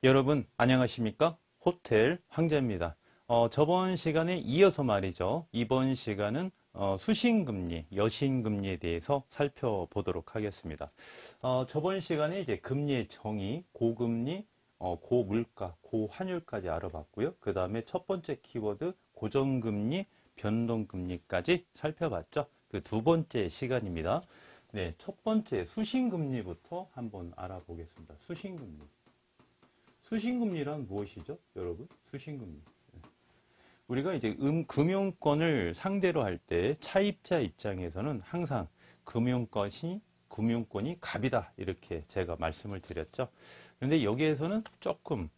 여러분 안녕하십니까? 호텔 황제입니다. 저번 시간에 이어서 말이죠. 이번 시간은 수신금리, 여신금리에 대해서 살펴보도록 하겠습니다. 저번 시간에 이제 금리의 정의, 고금리, 고물가, 고환율까지 알아봤고요. 그 다음에 첫 번째 키워드 고정금리, 변동금리까지 살펴봤죠. 그 두 번째 시간입니다. 네, 첫 번째 수신금리부터 한번 알아보겠습니다. 수신금리. 수신금리란 무엇이죠, 여러분? 수신금리. 우리가 이제 금융권을 상대로 할 때 차입자 입장에서는 항상 금융권이 갑이다 이렇게 제가 말씀을 드렸죠. 그런데 여기에서는 조금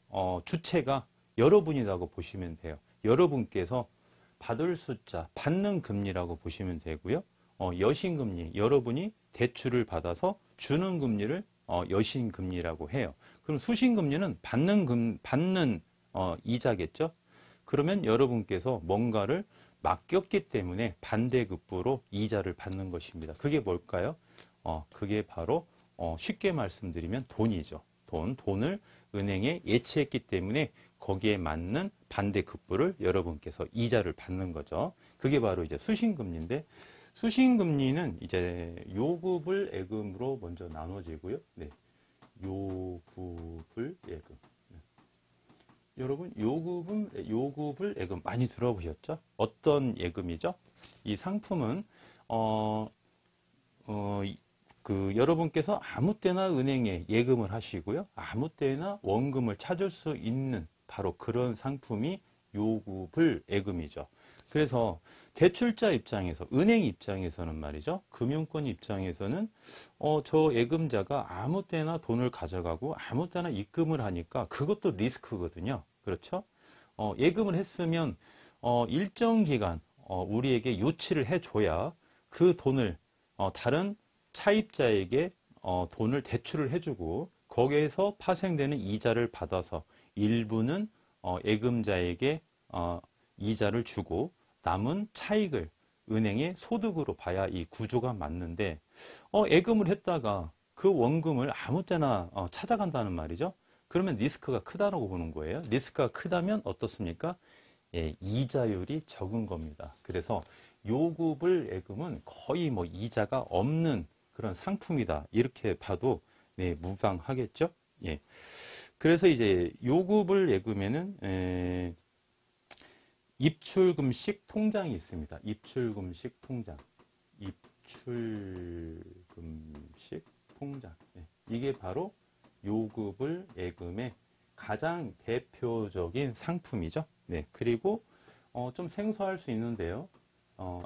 주체가 여러분이라고 보시면 돼요. 여러분께서 받을 숫자, 받는 금리라고 보시면 되고요. 여신금리, 여러분이 대출을 받아서 주는 금리를 여신금리라고 해요. 그럼 수신금리는 받는 이자겠죠. 그러면 여러분께서 뭔가를 맡겼기 때문에 반대급부로 이자를 받는 것입니다. 그게 뭘까요? 그게 바로 쉽게 말씀드리면 돈이죠. 돈을 은행에 예치했기 때문에 거기에 맞는 반대급부를 여러분께서 이자를 받는 거죠. 그게 바로 이제 수신금리인데, 수신금리는 이제 요급을 예금으로 먼저 나눠지고요. 네. 요급을 예금. 네. 여러분, 요급을 예금 많이 들어보셨죠? 어떤 예금이죠? 이 상품은, 여러분께서 아무 때나 은행에 예금을 하시고요. 아무 때나 원금을 찾을 수 있는 바로 그런 상품이 요급을 예금이죠. 그래서 대출자 입장에서, 은행 입장에서는 말이죠. 금융권 입장에서는 저 예금자가 아무 때나 돈을 가져가고 아무 때나 입금을 하니까 그것도 리스크거든요. 그렇죠? 예금을 했으면 일정 기간 우리에게 유치를 해줘야 그 돈을 다른 차입자에게 돈을 대출을 해주고 거기에서 파생되는 이자를 받아서 일부는 예금자에게 이자를 주고 남은 차익을 은행의 소득으로 봐야 이 구조가 맞는데 예금을 했다가 그 원금을 아무 때나 찾아간다는 말이죠. 그러면 리스크가 크다고 보는 거예요. 리스크가 크다면 어떻습니까? 예, 이자율이 적은 겁니다. 그래서 요급을 예금은 거의 뭐 이자가 없는 그런 상품이다. 이렇게 봐도 네, 무방하겠죠? 예. 그래서 이제 요급을 예금에는 입출금식 통장이 있습니다. 입출금식 통장. 입출금식 통장. 네. 이게 바로 요급을 예금의 가장 대표적인 상품이죠. 네. 그리고 좀 생소할 수 있는데요.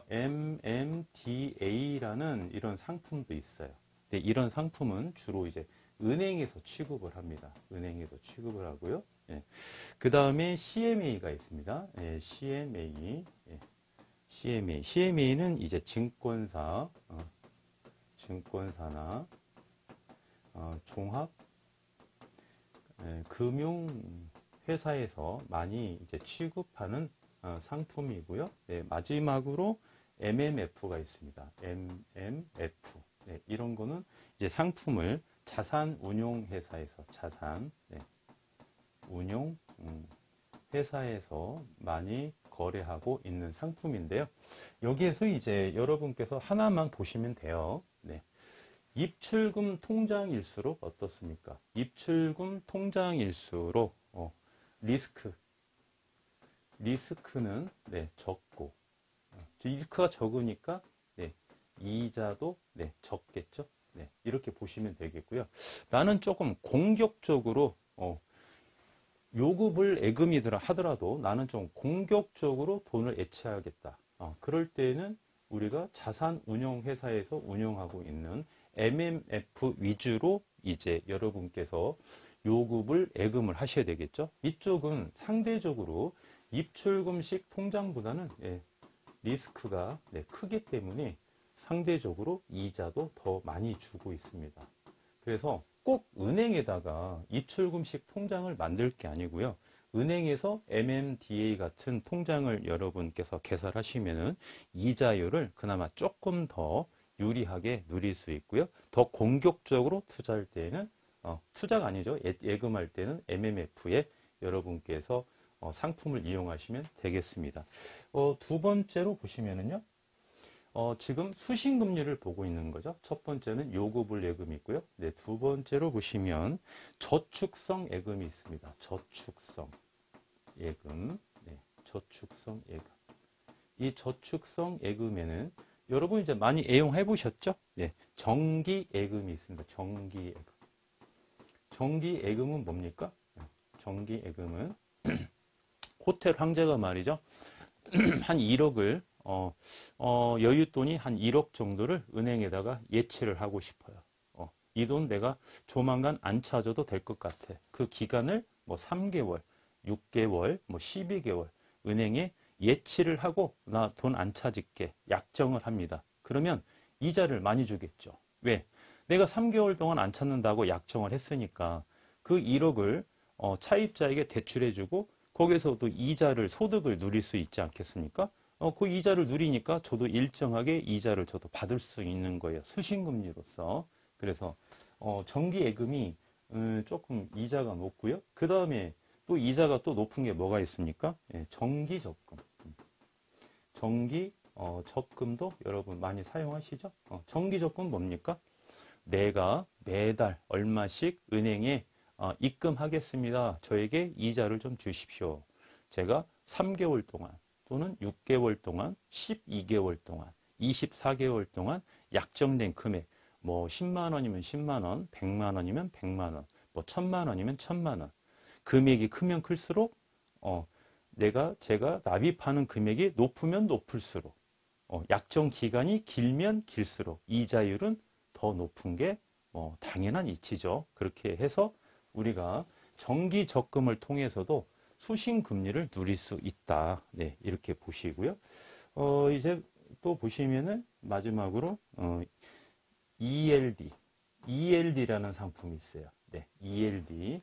MMDA라는 이런 상품도 있어요. 네, 이런 상품은 주로 이제 은행에서 취급을 합니다. 은행에서 취급을 하고요. 예. 그 다음에 CMA가 있습니다. 예, CMA. 예. CMA는 이제 증권사나 종합 금융회사에서 많이 이제 취급하는 상품이고요. 네, 마지막으로 MMF가 있습니다. MMF. 네, 이런 거는 이제 상품을 자산운용회사에서 회사에서 많이 거래하고 있는 상품인데요. 여기에서 이제 여러분께서 하나만 보시면 돼요. 네. 입출금 통장일수록 어떻습니까? 입출금 통장일수록 리스크는 네, 적고 리스크가 적으니까 네, 이자도 네, 적겠죠. 네, 이렇게 보시면 되겠고요. 나는 조금 공격적으로 요급을 예금이더라 하더라도 나는 좀 공격적으로 돈을 예치하겠다. 그럴 때는 우리가 자산운용회사에서 운영하고 있는 MMF 위주로 이제 여러분께서 요급을 예금을 하셔야 되겠죠. 이쪽은 상대적으로 입출금식 통장보다는 리스크가 크기 때문에 상대적으로 이자도 더 많이 주고 있습니다. 그래서 꼭 은행에다가 입출금식 통장을 만들 게 아니고요. 은행에서 MMDA 같은 통장을 여러분께서 개설하시면은 이자율을 그나마 조금 더 유리하게 누릴 수 있고요. 더 공격적으로 투자할 때에는 투자가 아니죠. 예금할 때는 MMF에 여러분께서 상품을 이용하시면 되겠습니다. 두 번째로 보시면은요. 지금 수신금리를 보고 있는 거죠. 첫 번째는 요구불 예금이 있고요. 네, 두 번째로 보시면 저축성 예금이 있습니다. 저축성 예금. 네, 저축성 예금. 이 저축성 예금에는 여러분 이제 많이 애용해 보셨죠? 네, 정기 예금이 있습니다. 정기 예금. 정기 예금은 뭡니까? 정기 예금은 호텔 황제가 말이죠. 한 1억을 여윳돈이 한 1억 정도를 은행에다가 예치를 하고 싶어요. 이 돈 내가 조만간 안 찾아도 될 것 같아. 그 기간을 뭐 3개월, 6개월, 뭐 12개월 은행에 예치를 하고 나 돈 안 찾을게 약정을 합니다. 그러면 이자를 많이 주겠죠. 왜? 내가 3개월 동안 안 찾는다고 약정을 했으니까 그 1억을 차입자에게 대출해주고 거기서도 이자를 소득을 누릴 수 있지 않겠습니까? 그 이자를 누리니까 저도 일정하게 이자를 저도 받을 수 있는 거예요. 수신금리로서. 그래서 정기 예금이 조금 이자가 높고요. 그 다음에 또 이자가 또 높은 게 뭐가 있습니까? 예, 정기 적금. 정기 적금도 여러분 많이 사용하시죠? 정기 적금 뭡니까? 내가 매달 얼마씩 은행에 입금하겠습니다. 저에게 이자를 좀 주십시오. 제가 3개월 동안 또는 6개월 동안, 12개월 동안, 24개월 동안 약정된 금액, 뭐 10만 원이면 10만 원, 100만 원이면 100만 원, 뭐 1000만 원이면 1000만 원. 금액이 크면 클수록 제가 납입하는 금액이 높으면 높을수록 약정 기간이 길면 길수록 이자율은 더 높은 게 당연한 이치죠. 그렇게 해서 우리가 정기 적금을 통해서도 수신 금리를 누릴 수 있다. 네, 이렇게 보시고요. 이제 또 보시면은 마지막으로 ELD라는 상품이 있어요. 네, ELD는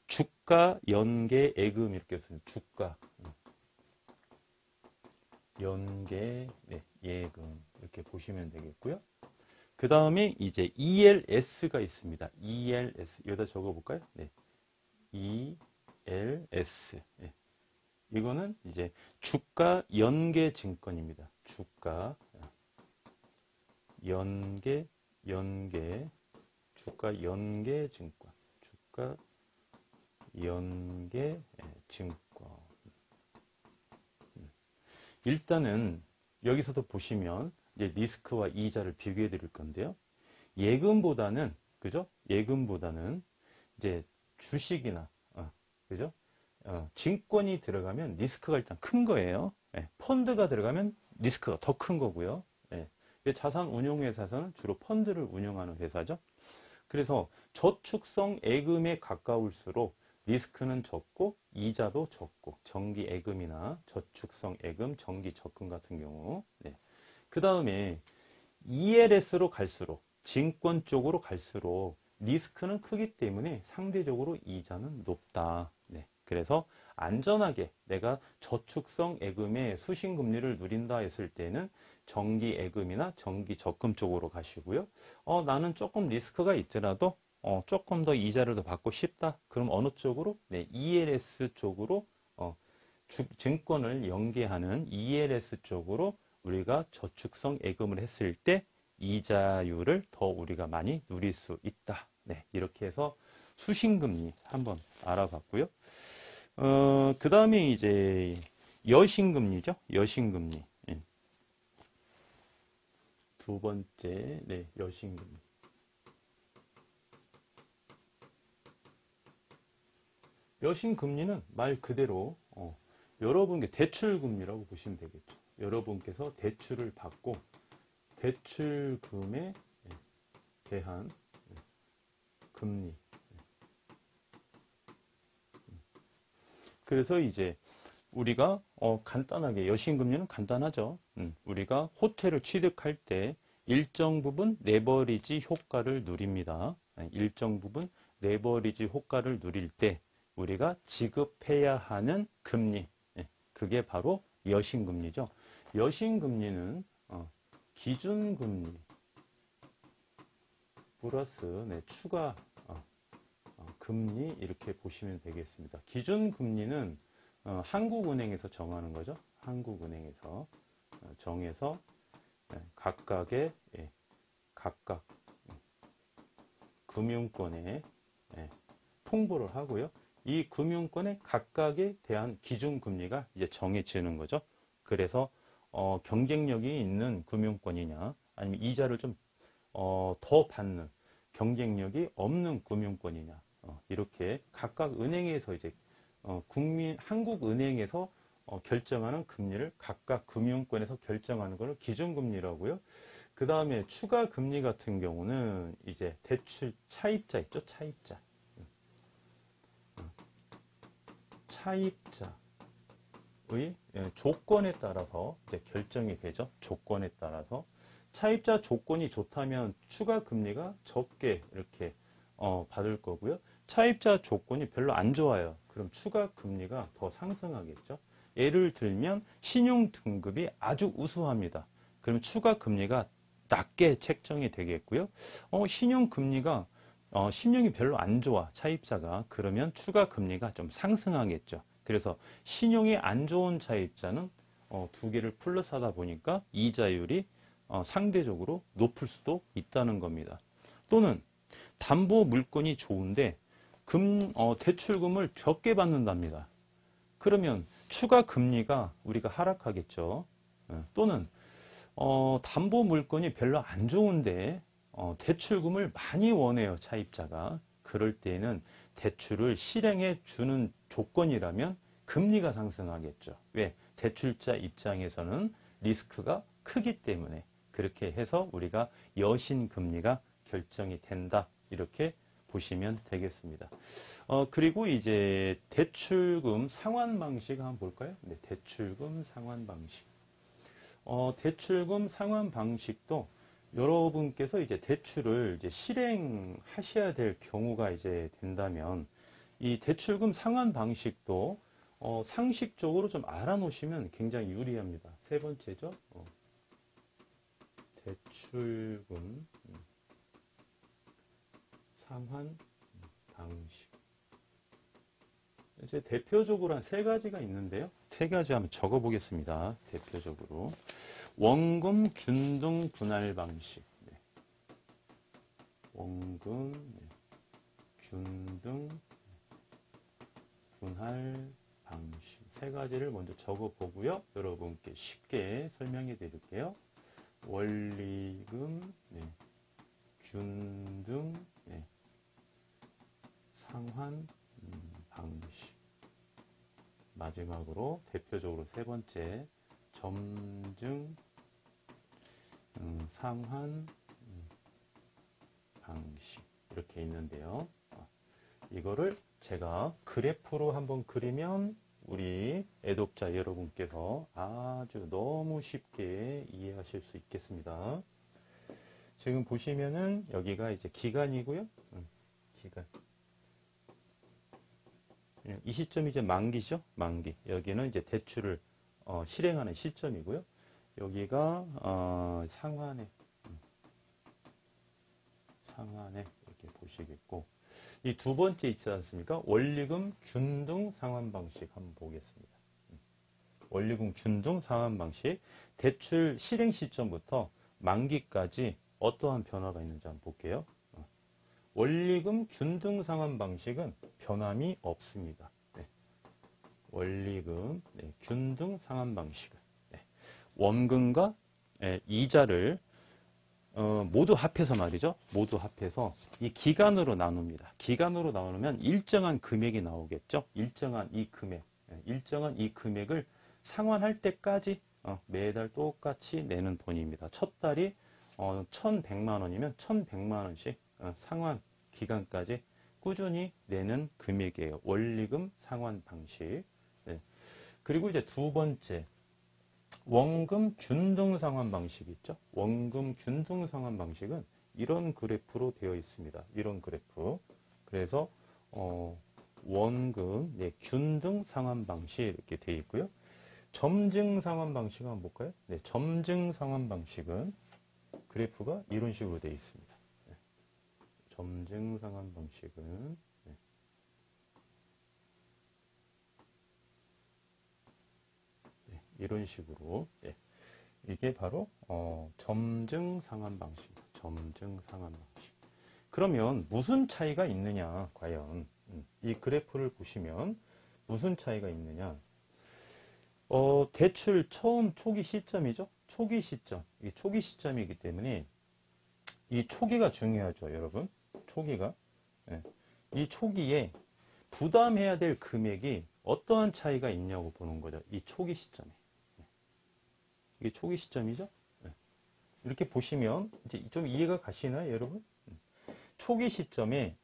주가 연계 예금 이렇게 쓰는 주가 연계 예금 이렇게 보시면 되겠고요. 그 다음에 이제 ELS가 있습니다. ELS 여기다 적어볼까요? 네, ELS 이거는 이제 주가 연계 증권입니다. 주가 연계 주가 연계 증권 주가 연계 증권. 일단은 여기서도 보시면 이제 리스크와 이자를 비교해 드릴 건데요. 예금보다는 그죠? 예금보다는 이제 주식이나 그죠? 증권이 들어가면 리스크가 일단 큰 거예요. 펀드가 들어가면 리스크가 더 큰 거고요. 자산운용회사에서는 주로 펀드를 운영하는 회사죠. 그래서 저축성 예금에 가까울수록 리스크는 적고 이자도 적고 정기 예금이나 저축성 예금, 정기 적금 같은 경우 그 다음에 ELS로 갈수록 증권 쪽으로 갈수록 리스크는 크기 때문에 상대적으로 이자는 높다. 그래서 안전하게 내가 저축성 예금의 수신금리를 누린다 했을 때는 정기 예금이나 정기 적금 쪽으로 가시고요. 나는 조금 리스크가 있더라도 조금 더 이자를 더 받고 싶다. 그럼 어느 쪽으로? ELS 쪽으로 증권을 연계하는 ELS 쪽으로 우리가 저축성 예금을 했을 때 이자율을 더 우리가 많이 누릴 수 있다. 이렇게 해서 수신금리 한번 알아봤고요. 그 다음에 이제 여신금리죠. 여신금리. 두 번째, 여신금리. 여신금리는 말 그대로 여러분께 대출금리라고 보시면 되겠죠. 여러분께서 대출을 받고 대출금에 대한 금리. 그래서 이제 우리가 간단하게 여신금리는 간단하죠. 우리가 호텔을 취득할 때 일정 부분 레버리지 효과를 누립니다. 일정 부분 레버리지 효과를 누릴 때 우리가 지급해야 하는 금리, 그게 바로 여신금리죠. 여신금리는 기준금리, 플러스 네, 추가 금리 이렇게 보시면 되겠습니다. 기준 금리는 한국은행에서 정하는 거죠. 한국은행에서 정해서 각각의 각각 금융권에 통보를 하고요. 이 금융권의 각각에 대한 기준 금리가 이제 정해지는 거죠. 그래서 경쟁력이 있는 금융권이냐, 아니면 이자를 좀 더 받는 경쟁력이 없는 금융권이냐, 이렇게 각각 은행에서 이제 한국은행에서 결정하는 금리를 각각 금융권에서 결정하는 것을 기준금리라고요. 그 다음에 추가 금리 같은 경우는 이제 대출 차입자 있죠, 차입자. 차입자의 조건에 따라서 이제 결정이 되죠. 조건에 따라서 차입자 조건이 좋다면 추가 금리가 적게 이렇게 받을 거고요. 차입자 조건이 별로 안 좋아요. 그럼 추가 금리가 더 상승하겠죠. 예를 들면 신용 등급이 아주 우수합니다. 그럼 추가 금리가 낮게 책정이 되겠고요. 신용 금리가 신용이 별로 안 좋아, 차입자가. 그러면 추가 금리가 좀 상승하겠죠. 그래서 신용이 안 좋은 차입자는 두 개를 플러스하다 보니까 이자율이 상대적으로 높을 수도 있다는 겁니다. 또는 담보 물건이 좋은데 대출금을 적게 받는답니다. 그러면 추가 금리가 우리가 하락하겠죠. 또는 담보 물건이 별로 안 좋은데 대출금을 많이 원해요, 차입자가. 그럴 때는 대출을 실행해 주는 조건이라면 금리가 상승하겠죠. 왜? 대출자 입장에서는 리스크가 크기 때문에. 그렇게 해서 우리가 여신 금리가 결정이 된다, 이렇게 보시면 되겠습니다. 그리고 이제 대출금 상환 방식 한번 볼까요? 네, 대출금 상환 방식. 대출금 상환 방식도 여러분께서 이제 대출을 이제 실행하셔야 될 경우가 이제 된다면 이 대출금 상환 방식도 상식적으로 좀 알아놓으시면 굉장히 유리합니다. 세 번째죠. 대출금 상환 방식. 이제 대표적으로 한 세 가지가 있는데요. 세 가지 한번 적어 보겠습니다. 대표적으로. 원금 균등 분할 방식. 네. 원금 균등 분할 방식. 세 가지를 먼저 적어 보고요. 여러분께 쉽게 설명해 드릴게요. 원리금, 균등, 상환 방식. 마지막으로 대표적으로 세 번째, 점증 상환 방식. 이렇게 있는데요. 이거를 제가 그래프로 한번 그리면 우리 애독자 여러분께서 아주 너무 쉽게 이해하실 수 있겠습니다. 지금 보시면은 여기가 이제 기간이고요. 기간. 이 시점이 이제 만기죠. 만기. 여기는 이제 대출을 실행하는 시점이고요. 여기가 상환에 이렇게 보시겠고, 이 두 번째 있지 않습니까? 원리금 균등 상환 방식 한번 보겠습니다. 원리금 균등 상환 방식. 대출 실행 시점부터 만기까지 어떠한 변화가 있는지 한번 볼게요. 원리금 균등 상환 방식은 변함이 없습니다. 원리금 균등 상환 방식은 원금과 이자를 모두 합해서 말이죠. 모두 합해서 이 기간으로 나눕니다. 기간으로 나누면 일정한 금액이 나오겠죠. 일정한 이 금액을 상환할 때까지 매달 똑같이 내는 돈입니다. 첫 달이 1,100만 원이면 1,100만 원씩 상환 기간까지 꾸준히 내는 금액이에요. 원리금 상환 방식. 그리고 이제 두 번째, 원금 균등 상환 방식이 있죠. 원금 균등 상환 방식은 이런 그래프로 되어 있습니다. 이런 그래프. 그래서 원금 균등 상환 방식 이렇게 되어 있고요. 점증 상환 방식 한번 볼까요? 점증 상환 방식은 그래프가 이런 식으로 되어 있습니다. 점증 상환 방식은 네. 네, 이런 식으로 네. 이게 바로 점증 상환 방식. 점증 상환 방식. 그러면 무슨 차이가 있느냐? 과연 이 그래프를 보시면 무슨 차이가 있느냐? 대출 처음 초기 시점이죠. 초기 시점. 이 초기 시점이기 때문에 이 초기가 중요하죠, 여러분. 초기가. 네. 이 초기에 부담해야 될 금액이 어떠한 차이가 있냐고 보는 거죠. 이 초기 시점에. 네. 이게 초기 시점이죠. 네. 이렇게 보시면 이제 좀 이해가 가시나요, 여러분? 초기 시점에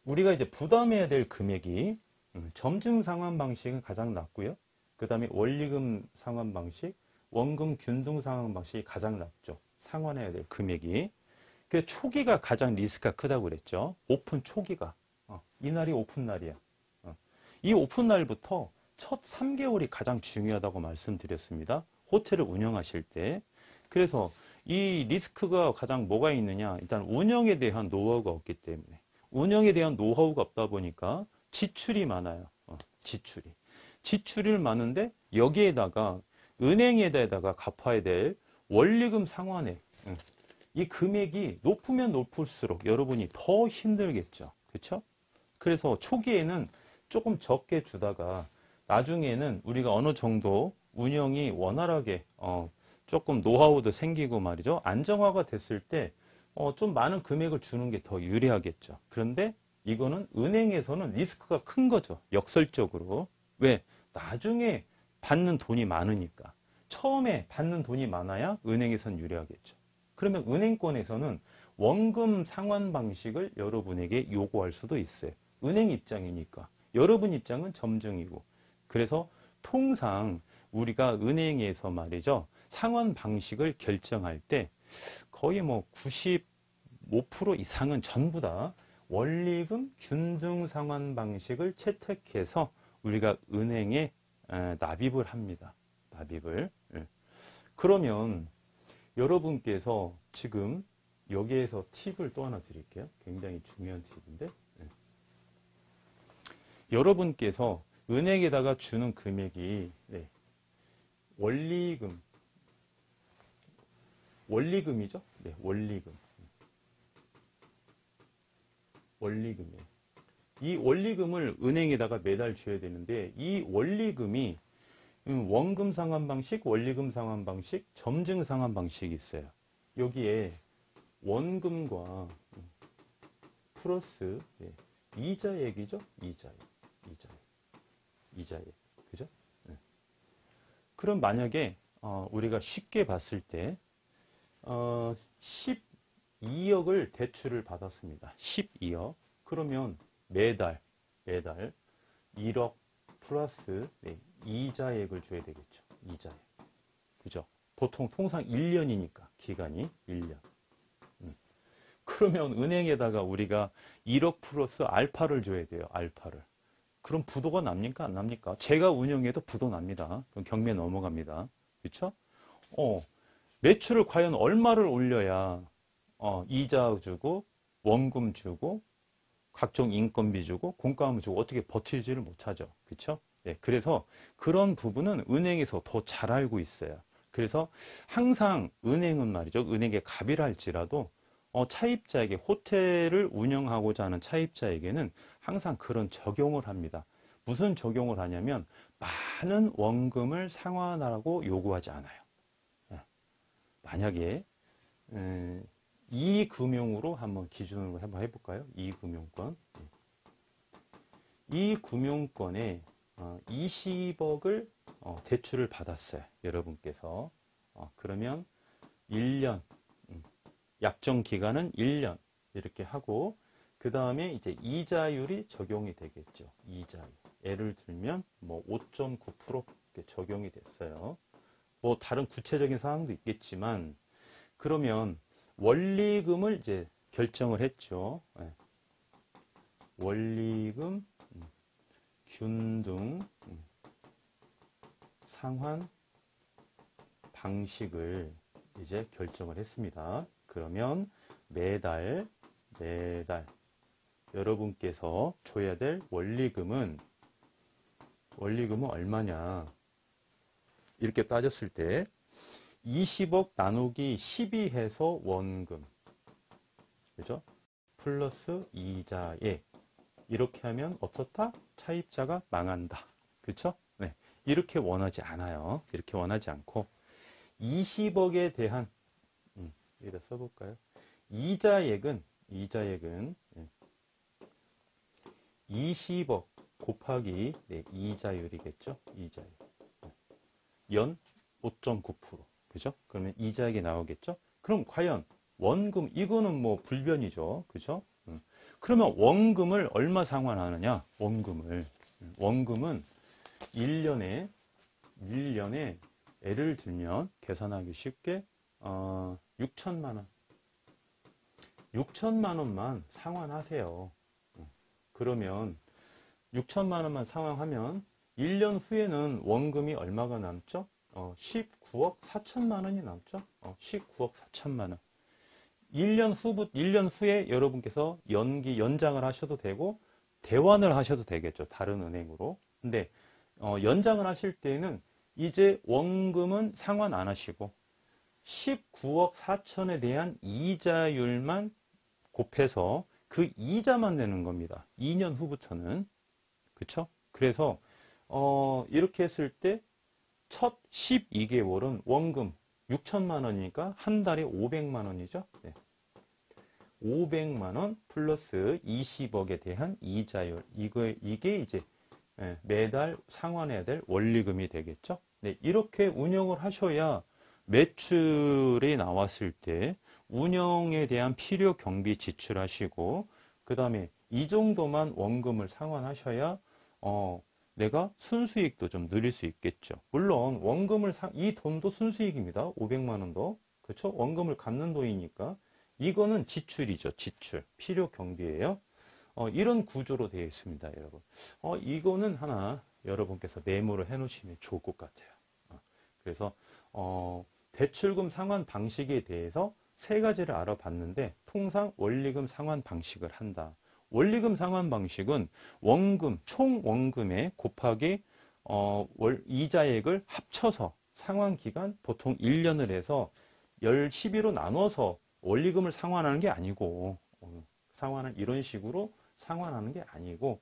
우리가 이제 부담해야 될 금액이 점증 상환 방식은 가장 낮고요. 그 다음에 원리금 상환 방식, 원금 균등 상환 방식이 가장 낮죠. 상환해야 될 금액이. 그 초기가 가장 리스크가 크다고 그랬죠. 오픈 초기가. 이날이 오픈 날이야. 이 오픈 날부터 첫 3개월이 가장 중요하다고 말씀드렸습니다. 호텔을 운영하실 때. 그래서 이 리스크가 가장 뭐가 있느냐. 일단 운영에 대한 노하우가 없기 때문에. 운영에 대한 노하우가 없다 보니까 지출이 많아요. 지출이 많은데 여기에다가 은행에다가 갚아야 될 원리금 상환액. 이 금액이 높으면 높을수록 여러분이 더 힘들겠죠. 그렇죠? 그래서 초기에는 조금 적게 주다가 나중에는 우리가 어느 정도 운영이 원활하게 조금 노하우도 생기고 말이죠. 안정화가 됐을 때 좀 많은 금액을 주는 게 더 유리하겠죠. 그런데 이거는 은행에서는 리스크가 큰 거죠. 역설적으로. 왜? 나중에 받는 돈이 많으니까. 처음에 받는 돈이 많아야 은행에선 유리하겠죠. 그러면 은행권에서는 원금 상환 방식을 여러분에게 요구할 수도 있어요. 은행 입장이니까. 여러분 입장은 점증이고. 그래서 통상 우리가 은행에서 말이죠. 상환 방식을 결정할 때 거의 뭐 95% 이상은 전부 다 원리금 균등 상환 방식을 채택해서 우리가 은행에 납입을 합니다. 납입을. 그러면 여러분께서 지금 여기에서 팁을 또 하나 드릴게요. 굉장히 중요한 팁인데 여러분께서 은행에다가 주는 금액이 원리금이죠. 네, 원리금이에요. 이 원리금을 은행에다가 매달 줘야 되는데 이 원리금이 원금 상환 방식, 원리금 상환 방식, 점증 상환 방식이 있어요. 여기에 원금과 플러스 이자액이죠. 이자액. 그죠? 그럼 만약에 우리가 쉽게 봤을 때 12억을 대출을 받았습니다. 12억. 그러면 매달 1억 플러스 이자액을 줘야 되겠죠. 이자액. 그죠? 보통 통상 1년이니까 기간이 1년. 그러면 은행에다가 우리가 1억 플러스 알파를 줘야 돼요. 알파를. 그럼 부도가 납니까? 안 납니까? 제가 운영해도 부도 납니다. 그럼 경매 넘어갑니다. 그렇죠? 매출을 과연 얼마를 올려야 이자 주고 원금 주고 각종 인건비 주고 공과금 주고 어떻게 버티지를 못하죠. 그렇죠? 네, 그래서 그런 부분은 은행에서 더 잘 알고 있어요. 그래서 항상 은행은 말이죠. 은행에 갑이라 할지라도 차입자에게 호텔을 운영하고자 하는 차입자에게는 항상 그런 적용을 합니다. 무슨 적용을 하냐면 많은 원금을 상환하라고 요구하지 않아요. 만약에 이금융으로 한번 기준으로 한번 해볼까요? 이금융권. 이금융권에 20억을 대출을 받았어요. 여러분께서. 그러면 1년, 약정 기간은 1년 이렇게 하고 그 다음에 이제 이자율이 적용이 되겠죠. 이자율. 예를 들면 뭐 5.9% 이렇게 적용이 됐어요. 뭐 다른 구체적인 사항도 있겠지만 그러면 원리금을 이제 결정을 했죠. 원리금 균등 상환 방식을 이제 결정을 했습니다. 그러면 매달 여러분께서 줘야 될 원리금은 얼마냐? 이렇게 따졌을 때 20억 나누기 12 해서 원금. 그죠? 플러스 이자액. 이렇게 하면 어떻다? 차입자가 망한다. 그렇죠? 네. 이렇게 원하지 않아요. 이렇게 원하지 않고 20억에 대한 여기다 써볼까요? 이자액은 20억 곱하기 이자율이겠죠? 이자율. 연 5.9%. 그죠? 그러면 이자액이 나오겠죠? 그럼 과연 원금, 이거는 뭐 불변이죠. 그죠? 그러면 원금을 얼마 상환하느냐? 원금은 1년에 예를 들면 계산하기 쉽게 6천만 원. 6천만 원만 상환하세요. 그러면 6천만 원만 상환하면 1년 후에는 원금이 얼마가 남죠? 19억 4천만 원이 남죠? 19억 4천만 원. 1년 후에 여러분께서 연장을 하셔도 되고, 대환을 하셔도 되겠죠. 다른 은행으로. 근데, 연장을 하실 때는 이제 원금은 상환 안 하시고, 19억 4천에 대한 이자율만 곱해서 그 이자만 내는 겁니다. 2년 후부터는. 그쵸? 그래서, 이렇게 했을 때, 첫 12개월은 원금 6천만 원이니까 한 달에 500만 원이죠. 네. 500만 원 플러스 20억에 대한 이자율. 이게 이제 매달 상환해야 될 원리금이 되겠죠. 네. 이렇게 운영을 하셔야 매출이 나왔을 때 운영에 대한 필요 경비 지출하시고, 그 다음에 이 정도만 원금을 상환하셔야, 내가 순수익도 좀 누릴 수 있겠죠. 물론 이 돈도 순수익입니다. 500만 원도. 그렇죠? 원금을 갚는 돈이니까 이거는 지출이죠. 지출. 필요 경비예요. 이런 구조로 되어 있습니다, 여러분. 이거는 하나 여러분께서 메모를 해 놓으시면 좋을 것 같아요. 그래서 대출금 상환 방식에 대해서 세 가지를 알아봤는데, 통상 원리금 상환 방식을 한다. 원리금 상환 방식은 원금, 총 원금에 곱하기 이자액을 합쳐서 상환 기간 보통 1년을 해서 12로 나눠서 원리금을 상환하는 게 아니고, 이런 식으로 상환하는 게 아니고,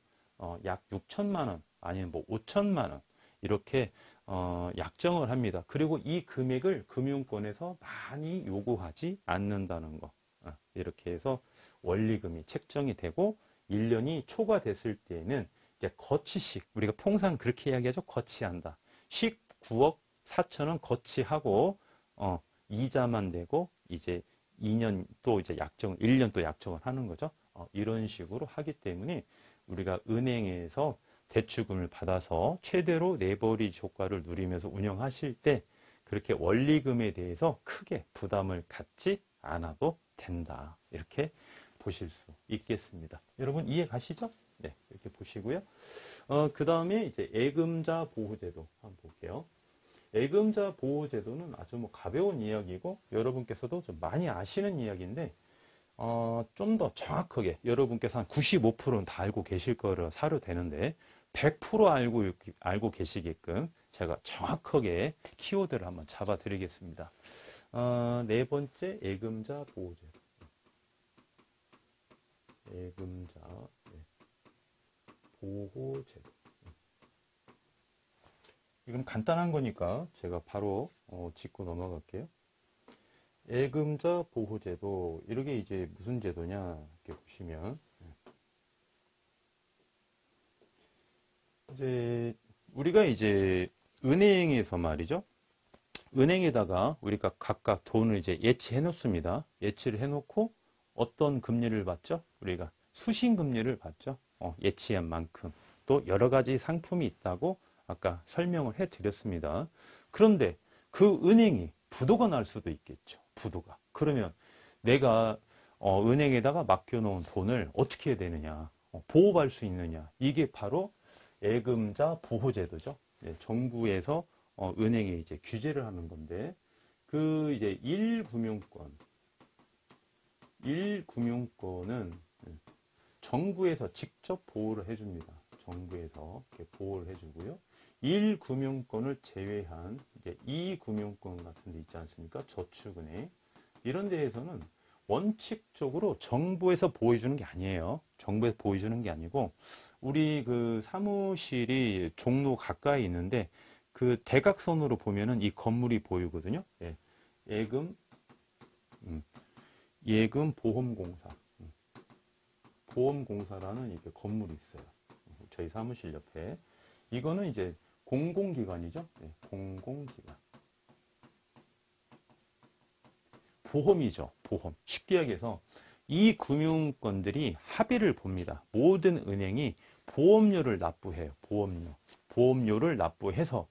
약 6천만 원 아니면 뭐 5천만 원 이렇게 약정을 합니다. 그리고 이 금액을 금융권에서 많이 요구하지 않는다는 거. 이렇게 해서 원리금이 책정이 되고 1년이 초과됐을 때에는 이제 거치식, 우리가 통상 그렇게 이야기하죠. 거치한다. 19억 4천원 거치하고 이자만 내고 이제 2년 또 이제 1년 또 약정을 하는 거죠. 이런 식으로 하기 때문에 우리가 은행에서 대출금을 받아서 최대로 레버리지 효과를 누리면서 운영하실 때 그렇게 원리금에 대해서 크게 부담을 갖지 않아도 된다. 이렇게 보실 수 있겠습니다. 여러분 이해 가시죠? 네, 이렇게 보시고요. 그 다음에 이제 예금자 보호제도 한번 볼게요. 예금자 보호제도는 아주 뭐 가벼운 이야기고 여러분께서도 좀 많이 아시는 이야기인데 좀 더 정확하게 여러분께서 한 95%는 다 알고 계실 거라 사료 되는데 100% 알고 계시게끔 제가 정확하게 키워드를 한번 잡아 드리겠습니다. 네 번째 예금자 보호제도. 예금자 보호제도. 이건 간단한 거니까 제가 바로 짚고 넘어갈게요. 예금자 보호제도, 이게 이제 무슨 제도냐 이렇게 보시면 이제 우리가 이제 은행에서 말이죠. 은행에다가 우리가 각각 돈을 이제 예치해 놓습니다. 예치를 해 놓고 어떤 금리를 받죠? 우리가 수신금리를 받죠. 예치한 만큼. 또 여러 가지 상품이 있다고 아까 설명을 해 드렸습니다. 그런데 그 은행이 부도가 날 수도 있겠죠. 부도가. 그러면 내가 은행에다가 맡겨놓은 돈을 어떻게 해야 되느냐, 보호할 수 있느냐, 이게 바로 예금자 보호제도죠. 네, 정부에서 은행에 이제 규제를 하는 건데, 그 이제 1금융권 1금융권은 정부에서 직접 보호를 해줍니다. 정부에서 이렇게 보호를 해주고요. 1금융권을 제외한 이제 2금융권 같은 데 있지 않습니까? 저축은행. 이런 데에서는 원칙적으로 정부에서 보호해주는 게 아니에요. 정부에서 보호해주는 게 아니고, 우리 그 사무실이 종로 가까이 있는데, 그 대각선으로 보면은 이 건물이 보이거든요. 예. 예금 보험공사. 보험공사라는 이렇게 건물이 있어요. 저희 사무실 옆에. 이거는 이제 공공기관이죠. 네, 공공기관. 보험이죠. 보험. 쉽게 얘기해서 이 금융권들이 합의를 봅니다. 모든 은행이 보험료를 납부해요. 보험료. 보험료를 납부해서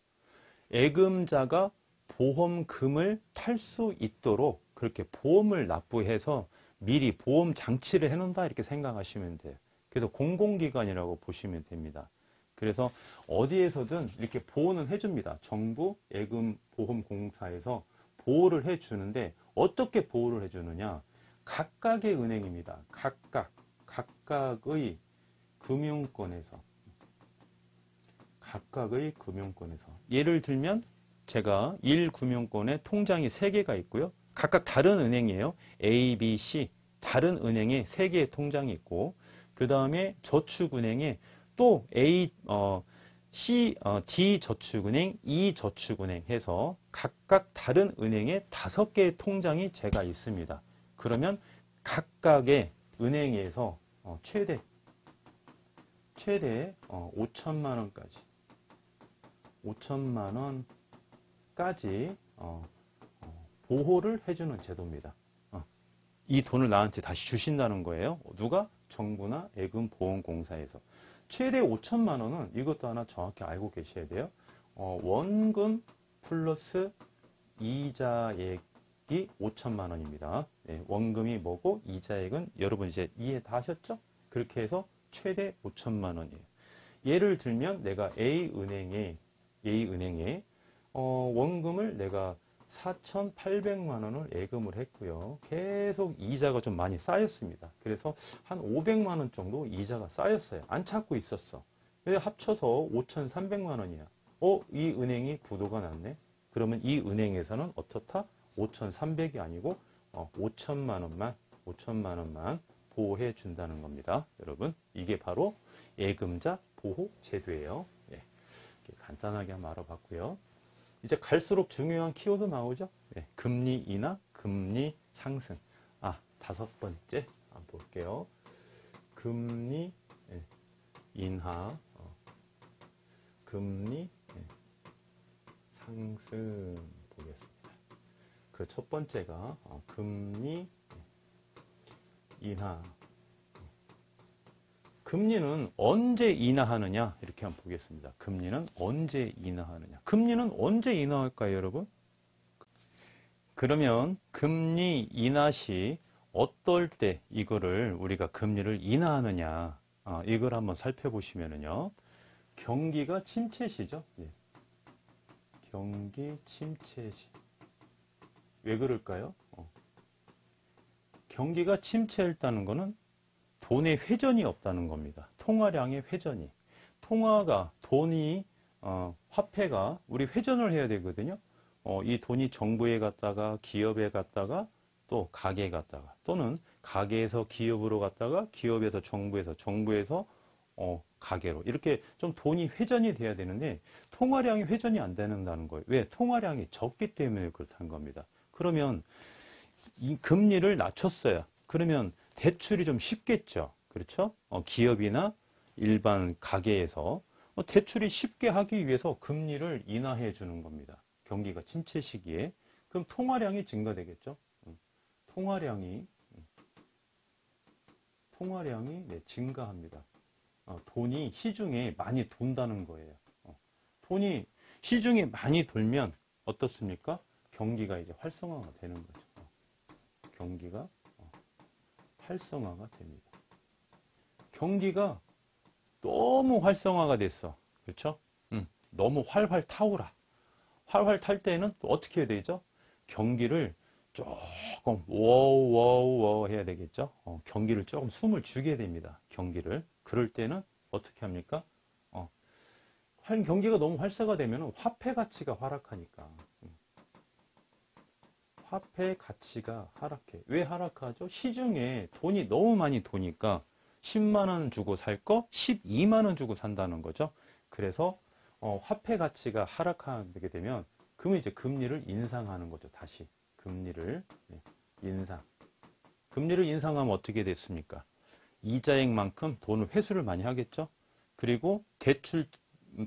예금자가 보험금을 탈 수 있도록 그렇게 보험을 납부해서 미리 보험 장치를 해놓는다 이렇게 생각하시면 돼요. 그래서 공공기관이라고 보시면 됩니다. 그래서 어디에서든 이렇게 보호는 해줍니다. 정부 예금보험공사에서 보호를 해주는데 어떻게 보호를 해주느냐? 각각의 은행입니다. 각각의 금융권에서 예를 들면 제가 1금융권에 통장이 3개가 있고요. 각각 다른 은행이에요. A, B, C 다른 은행에 3개의 통장이 있고 그 다음에 저축은행에 또 A, C, D 저축은행, E 저축은행 해서 각각 다른 은행에 5개의 통장이 제가 있습니다. 그러면 각각의 은행에서 최대 5천만 원까지 보호를 해주는 제도입니다. 이 돈을 나한테 다시 주신다는 거예요. 누가? 정부나 예금보험공사에서. 최대 5천만 원은 이것도 하나 정확히 알고 계셔야 돼요. 원금 플러스 이자액이 5천만 원입니다. 네, 원금이 뭐고 이자액은 여러분 이제 이해 다 하셨죠? 그렇게 해서 최대 5천만 원이에요. 예를 들면 내가 A은행에 원금을 내가 4,800만 원을 예금을 했고요. 계속 이자가 좀 많이 쌓였습니다. 그래서 한 500만 원 정도 이자가 쌓였어요. 안 찾고 있었어. 합쳐서 5,300만 원이야. 이 은행이 부도가 났네. 그러면 이 은행에서는 어떻다? 5,300이 아니고 5천만 원만 보호해 준다는 겁니다. 여러분, 이게 바로 예금자 보호 제도예요. 예, 간단하게 한번 알아봤고요. 이제 갈수록 중요한 키워드 나오죠? 네, 금리 인하, 금리 상승. 5번째 한번 볼게요. 금리 인하, 금리 상승 보겠습니다. 그 첫 번째가 금리 인하. 금리는 언제 인하하느냐 이렇게 한번 보겠습니다. 금리는 언제 인하하느냐. 금리는 언제 인하할까요, 여러분? 그러면 금리 인하 시 어떨 때 이거를 우리가 금리를 인하하느냐 이걸 한번 살펴보시면은요. 경기가 침체시죠. 예. 경기 침체시. 왜 그럴까요? 경기가 침체했다는 거는 돈의 회전이 없다는 겁니다. 통화량의 회전이. 돈이, 화폐가 우리 회전을 해야 되거든요. 이 돈이 정부에 갔다가 기업에 갔다가 또 가게에 갔다가 또는 가게에서 기업으로 갔다가 기업에서 정부에서 가게로 이렇게 좀 돈이 회전이 돼야 되는데 통화량이 회전이 안 된다는 거예요. 왜? 통화량이 적기 때문에 그렇다는 겁니다. 그러면 이 금리를 낮췄어요. 그러면 대출이 좀 쉽겠죠. 그렇죠? 기업이나 일반 가게에서 대출이 쉽게 하기 위해서 금리를 인하해 주는 겁니다. 경기가 침체 시기에. 그럼 통화량이 증가되겠죠. 통화량이 증가합니다. 돈이 시중에 많이 돈다는 거예요. 돈이 시중에 많이 돌면 어떻습니까? 경기가 이제 활성화가 되는 거죠. 경기가 활성화가 됩니다. 경기가 너무 활성화가 됐어. 그렇죠? 너무 활활 타오라. 활활 탈 때는 또 어떻게 해야 되죠? 경기를 조금 워워워 해야 되겠죠. 경기를 조금 숨을 주게 됩니다. 경기를. 그럴 때는 어떻게 합니까? 경기가 너무 활성화되면 화폐 가치가 하락하니까. 화폐 가치가 하락해. 왜 하락하죠? 시중에 돈이 너무 많이 도니까 10만 원 주고 살 거 12만 원 주고 산다는 거죠. 그래서 화폐 가치가 하락하게 되면 그러면 이제 금리를 인상하는 거죠. 다시 금리를 인상. 금리를 인상하면 어떻게 됐습니까? 이자액만큼 돈을 회수를 많이 하겠죠. 그리고 대출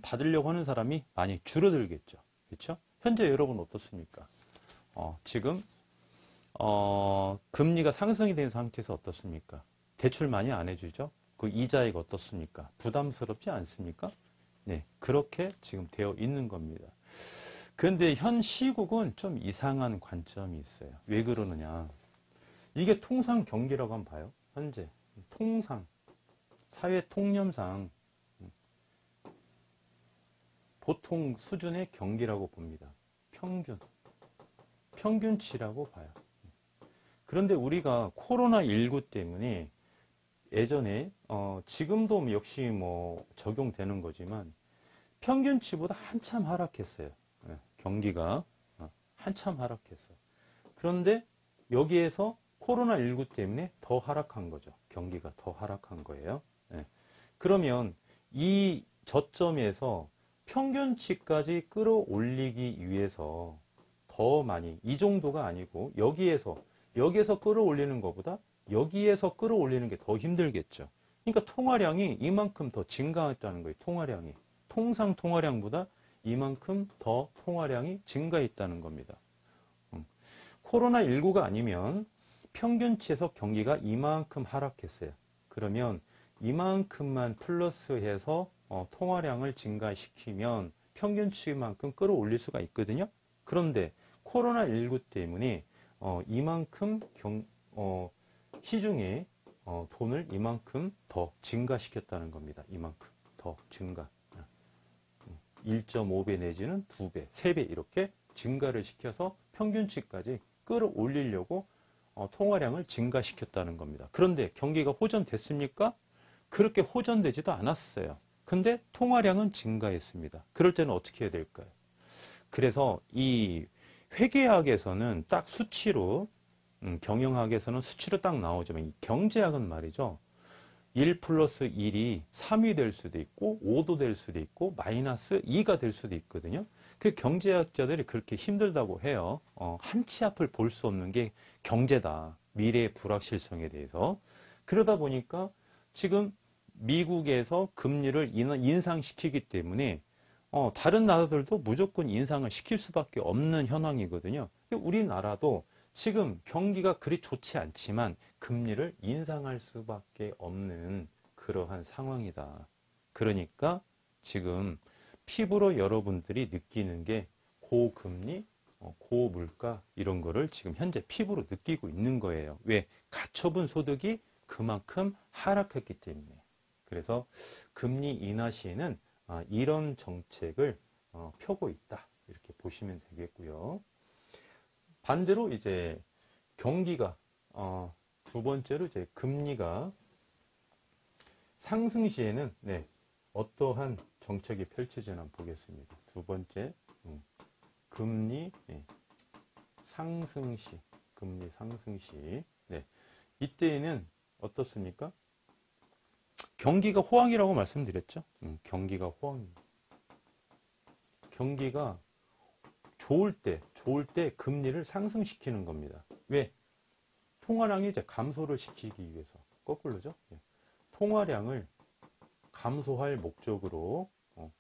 받으려고 하는 사람이 많이 줄어들겠죠. 그렇죠? 현재 여러분 어떻습니까? 지금 금리가 상승이 된 상태에서 어떻습니까? 대출 많이 안 해주죠? 그 이자액 어떻습니까? 부담스럽지 않습니까? 네, 그렇게 지금 되어 있는 겁니다. 그런데 현 시국은 좀 이상한 관점이 있어요. 왜 그러느냐? 이게 통상 경기라고 한번 봐요. 현재 통상 사회 통념상 보통 수준의 경기라고 봅니다. 평균치라고 봐요. 그런데 우리가 코로나19 때문에 예전에 지금도 역시 뭐 적용되는 거지만 평균치보다 한참 하락했어요. 경기가 한참 하락했어요. 그런데 여기에서 코로나19 때문에 더 하락한 거죠. 경기가 더 하락한 거예요. 그러면 이 저점에서 평균치까지 끌어올리기 위해서 더 많이, 이 정도가 아니고 여기에서 끌어올리는 것보다 여기에서 끌어올리는 게 더 힘들겠죠. 그러니까 통화량이 이만큼 더 증가했다는 거예요. 통화량이. 통상 통화량보다 이만큼 더 통화량이 증가했다는 겁니다. 코로나19가 아니면 평균치에서 경기가 이만큼 하락했어요. 그러면 이만큼만 플러스해서 통화량을 증가시키면 평균치만큼 끌어올릴 수가 있거든요. 그런데 코로나19 때문에 이만큼 시중에 돈을 이만큼 더 증가시켰다는 겁니다. 이만큼 더 증가. 1.5배 내지는 2배, 3배 이렇게 증가를 시켜서 평균치까지 끌어올리려고 통화량을 증가시켰다는 겁니다. 그런데 경기가 호전됐습니까? 그렇게 호전되지도 않았어요. 근데 통화량은 증가했습니다. 그럴 때는 어떻게 해야 될까요? 그래서 이 회계학에서는 딱 수치로, 경영학에서는 수치로 딱 나오지만 이 경제학은 말이죠. 1 플러스 1이 3이 될 수도 있고 5도 될 수도 있고 마이너스 2가 될 수도 있거든요. 그 경제학자들이 그렇게 힘들다고 해요. 한 치 앞을 볼 수 없는 게 경제다. 미래의 불확실성에 대해서. 그러다 보니까 지금 미국에서 금리를 인상시키기 때문에 다른 나라들도 무조건 인상을 시킬 수밖에 없는 현황이거든요. 우리나라도 지금 경기가 그리 좋지 않지만 금리를 인상할 수밖에 없는 그러한 상황이다. 그러니까 지금 피부로 여러분들이 느끼는 게 고금리, 고물가 이런 거를 지금 현재 피부로 느끼고 있는 거예요. 왜? 가처분 소득이 그만큼 하락했기 때문에. 그래서 금리 인하 시에는 이런 정책을 펴고 있다. 이렇게 보시면 되겠고요. 반대로 이제 경기가 두 번째로 이제 금리가 상승 시에는 어떠한 정책이 펼쳐지나 한번 보겠습니다. 두 번째 금리 상승 시 이때에는 어떻습니까? 경기가 호황이라고 말씀드렸죠. 경기가 호황입니다. 경기가 좋을 때 금리를 상승시키는 겁니다. 왜? 통화량이 이제 감소를 시키기 위해서. 거꾸로죠. 통화량을 감소할 목적으로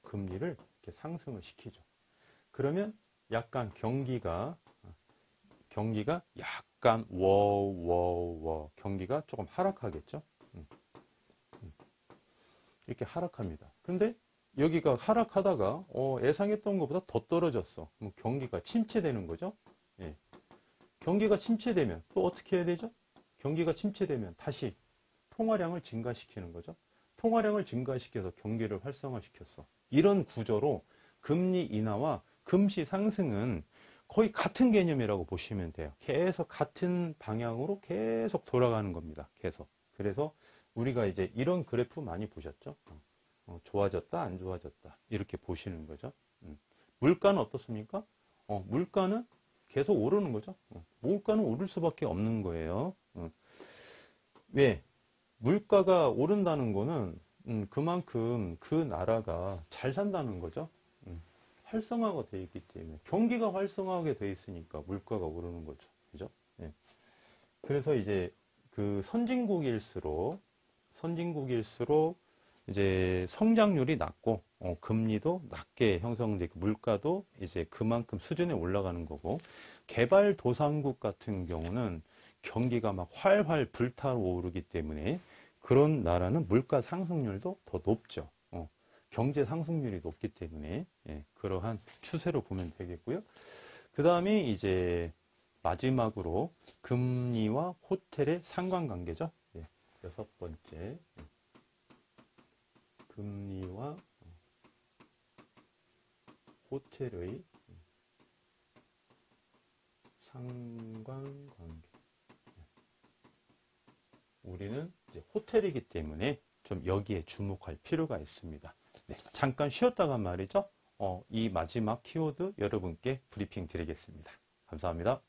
금리를 이렇게 상승을 시키죠. 그러면 약간 경기가 약간 경기가 조금 하락하겠죠. 이렇게 하락합니다. 근데 여기가 하락하다가 예상했던 것보다 더 떨어졌어. 그럼 경기가 침체되는 거죠. 경기가 침체되면 또 어떻게 해야 되죠? 경기가 침체되면 다시 통화량을 증가시키는 거죠. 통화량을 증가시켜서 경기를 활성화시켰어. 이런 구조로 금리 인하와 금시 상승은 거의 같은 개념이라고 보시면 돼요. 계속 같은 방향으로 계속 돌아가는 겁니다. 계속. 그래서 우리가 이제 이런 그래프 많이 보셨죠? 좋아졌다, 안 좋아졌다. 이렇게 보시는 거죠. 물가는 어떻습니까? 물가는 계속 오르는 거죠. 물가는 오를 수밖에 없는 거예요. 왜? 물가가 오른다는 거는 그만큼 그 나라가 잘 산다는 거죠. 활성화가 되어 있기 때문에 경기가 활성화하게 되어 있으니까 물가가 오르는 거죠. 그죠? 예. 그래서 이제 그 선진국일수록 이제 성장률이 낮고 금리도 낮게 형성되고 물가도 이제 그만큼 수준에 올라가는 거고, 개발도상국 같은 경우는 경기가 막 활활 불타오르기 때문에 그런 나라는 물가 상승률도 더 높죠. 경제 상승률이 높기 때문에 그러한 추세로 보면 되겠고요. 그 다음에 이제 마지막으로 금리와 호텔의 상관관계죠. 여섯 번째, 금리와 호텔의 상관관계. 우리는 이제 호텔이기 때문에 좀 여기에 주목할 필요가 있습니다. 잠깐 쉬었다가 말이죠. 이 마지막 키워드 여러분께 브리핑 드리겠습니다. 감사합니다.